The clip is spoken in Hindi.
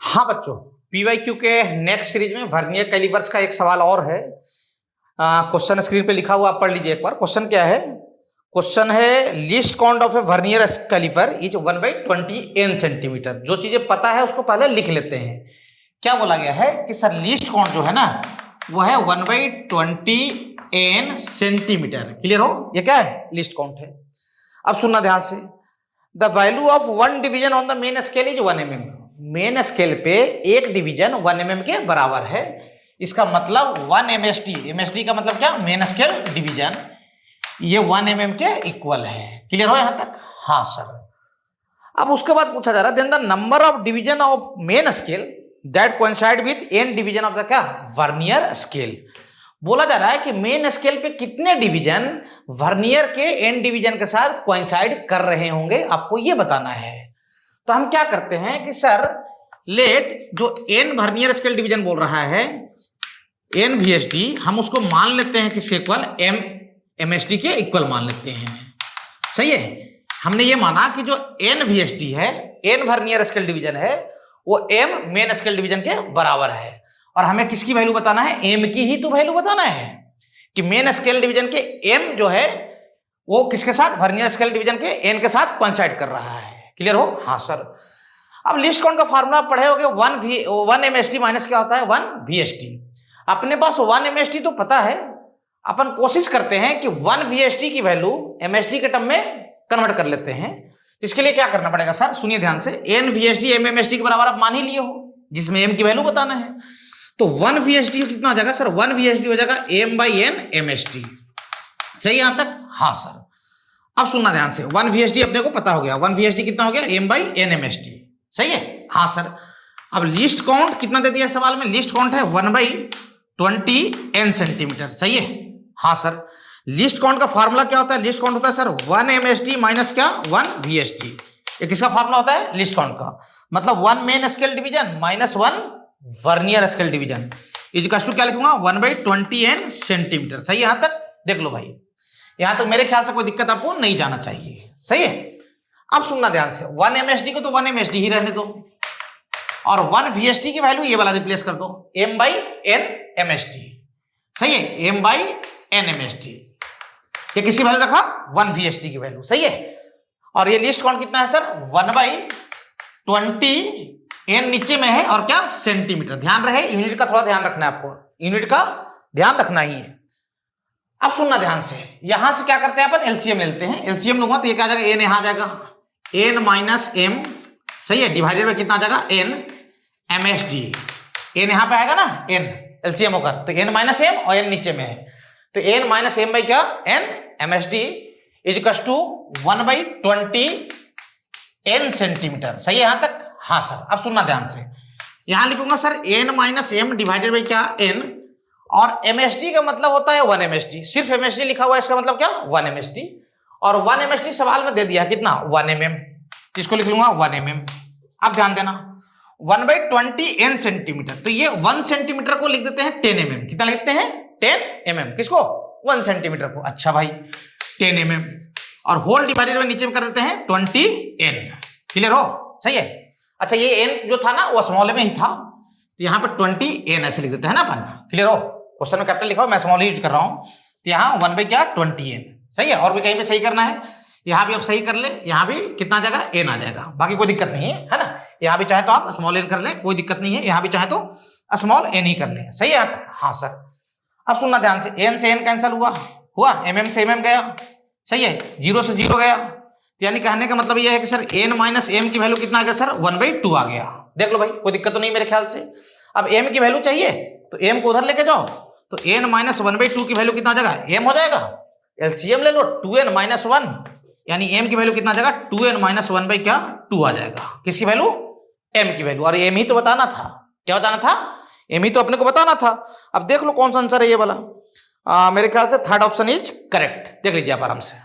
हाँ बच्चों, पीवाईक्यू के नेक्स्ट सीरीज में वर्नियर कैलिपर्स का एक सवाल और है। क्वेश्चन स्क्रीन पे लिखा हुआ, आप पढ़ लीजिए एक बार। क्वेश्चन क्या है? क्वेश्चन है least count of a vernier caliper is 1/20 n centimetre. जो चीजें पता है उसको पहले लिख लेते हैं। क्या बोला गया है कि सर लीस्ट काउंट जो है ना वो है 1/20 n सेंटीमीटर। क्लियर हो? ये क्या है? लीस्ट काउंट है। अब सुनना ध्यान से। The value of one division on the main scale is 1 mm। Main scale पे एक डिवीजन 1 mm के बराबर है। इसका मतलब 1 MSD, MSD का मतलब क्या? Main scale division. ये 1 mm के इक्वल है। क्लियर हो यहां तक? हाँ सर। अब उसके बाद पूछा जा रहा है then the number of division of main scale that coincide with N division of the क्या? Vernier scale. बोला जा रहा है कि मेन स्केल पे कितने डिवीजन वर्नियर के एन डिवीजन के साथ कोइंसाइड कर रहे होंगे, आपको ये बताना है। तो हम क्या करते हैं कि सर लेट जो एन वर्नियर स्केल डिवीजन बोल रहा है एन VSD, हम उसको मान लेते हैं किसके इक्वल? MSD के इक्वल मान लेते हैं। सही है? हमने ये माना कि जो एन VSD है, एन वर्नियर स्केल डिवीजन है, वो एम मेन स्केल डिवीजन के बराबर है। और हमें किसकी वैल्यू बताना है? एम की ही तो वैल्यू बताना है कि मेन स्केल डिवीजन के एम जो है वो किसके साथ? वर्नियर स्केल डिवीजन के एन के साथ कोइंसाइड कर रहा है। क्लियर हो? हाँ सर। अब लीस्ट काउंट का फार्मूला पढ़े होगे, 1 MSD माइनस क्या होता है? 1 VSD। अपने पास 1 MSD तो पता है, अपन कोशिश करते हैं कि 1 VSD की वैल्यू MSD के टर्म में कन्वर्ट कर लेते हैं। इसके लिए क्या करना पड़ेगा सर? सुनिए ध्यान से। n VSD m MSD के बराबर आप मान ही लिए हो, जिसमें m की वैल्यू बताना है। तो 1 VSD कितना हो जाएगा सर? 1 VSD हो जाएगा m/n MSD। सही यहां तक? हाँ सर। अब सुनना ध्यान से। 1 VSD अपने को पता हो गया। 1 VSD कितना हो गया? m/n MSD। सही है? हाँ सर। अब लीस्ट काउंट कितना दे दिया सवाल में? लीस्ट काउंट है 1/20 n सेंटीमीटर। सही है? हाँ सर। लीस्ट काउंट का फार्मूला क्या होता है? लीस्ट काउंट होता है सर 1 MSD माइनस क्या? 1 VSD। ये किसका फार्मूला होता है? लीस्ट काउंट का। मतलब 1 main scale division minus 1 vernier scale division is equal to क्या लिखूंगा? 1/20 n सेंटीमीटर। सही है? यहां तक देख लो भाई। यहां तक मेरे ख्याल से कोई दिक्कत आपको नहीं जाना चाहिए। सही है? अब सुनना ध्यान से। 1 MSD को तो 1 MSD ही रहने दो, और 1 VSD की वैल्यू ये वाला रिप्लेस कर दो, m/n MSD। सही है? m/n MSD। ये किसी वैल्यू रखा? 1 VSD की वैल्यू। सही है? और ये लीस्ट काउंट कितना है सर? 1/20 n नीचे में है, और क्या? सेंटीमीटर। ध्यान रहे, यूनिट का थोड़ा ध्यान रखना है आपको, यूनिट का ध्यान रखना ही है। अब सुनना ध्यान से। यहां से क्या करते हैं अपन? एलसीएम लेते हैं। एलसीएम लूंगा तो ये क्या आ जाएगा? n यहां आ जाएगा, n माइनस m। सही है? डिवाइडेड बाय कितना आ जाएगा? n MSD। n यहां पे आएगा ना, n एलसीएम होकर, तो n माइनस m और n नीचे में है, तो n माइनस m बाई क्या? n MSD is equal to 1/20 n centimetre. सही है यहां तक? हाँ सर। अब सुनना ध्यान से। यहां लिखूंगा sir n minus m divided by क्या? n, और MSD का मतलब होता है 1 MSD। सिर्फ MSD लिखा हुआ है, इसका मतलब क्या? 1 MSD। और 1 MSD सवाल में दे दिया कितना? 1 mm। इसको लिख लूंगा 1 mm। अब ध्यान देना, 1/20 n सेंटीमीटर, तो ये 1 सेंटीमीटर को लिख देते हैं 10 mm। कितना लिखते हैं? 10 mm। किसको? 1 सेंटीमीटर को। अच्छा भाई, 10 mm, और होल डिवाइडेड बाय नीचे में कर देते हैं 20 n। क्लियर हो? सही है? अच्छा, ये n जो था ना वो स्मॉल में ही था, तो यहाँ पे 20 n ऐसे लिख देते हैं ना अपन। क्लियर हो? क्वेश्चन में कैपिटल लिखा हो, मैं स्मॉल ही यूज कर रहा हूँ, तो यहाँ 1/20 n। सही है? और भी कहीं पे सही करना है, यहाँ भी आप सही कर ले, यहाँ भी कितना आ जाएगा? n आ जाएगा। बाकी कोई दिक्कत नहीं है ना? यहाँ भी चाहे तो आप स्मॉल n कर ले, कोई दिक्कत नहीं है। यहाँ भी चाहे तो स्मॉल n ही कर ले। सही है? हाँ सर। अब सुनना ध्यान से। n से n कैंसिल हुआ, mm से mm गया। सही है? 0 से 0 गया, तो यानी कहने का मतलब यह है कि सर n माइनस m की वैल्यू कितना आ गया सर? 1/2 आ गया। देख लो भाई, कोई दिक्कत तो नहीं मेरे ख्याल से। अब m की वैल्यू चाहिए तो m को उधर लेके जाओ, तो n माइनस 1/2 की वैल्यू कितना आ जाएगा? m हो जाएगा। एलसीएम ले लो, 2n माइनस 1, यानी m की वैल्यू कितना आ जाएगा? 2n माइनस 1 बाई क्या? 2 आ जाएगा। किसकी वैल्यू? m की वैल्यू। और m ही तो बताना था। क्या बताना था? m ही तो अपने को बताना था। अब देख लो कौन सा आंसर है ये वाला। मेरे ख्याल से थर्ड ऑप्शन इज करेक्ट। देख लीजिए आप आराम से।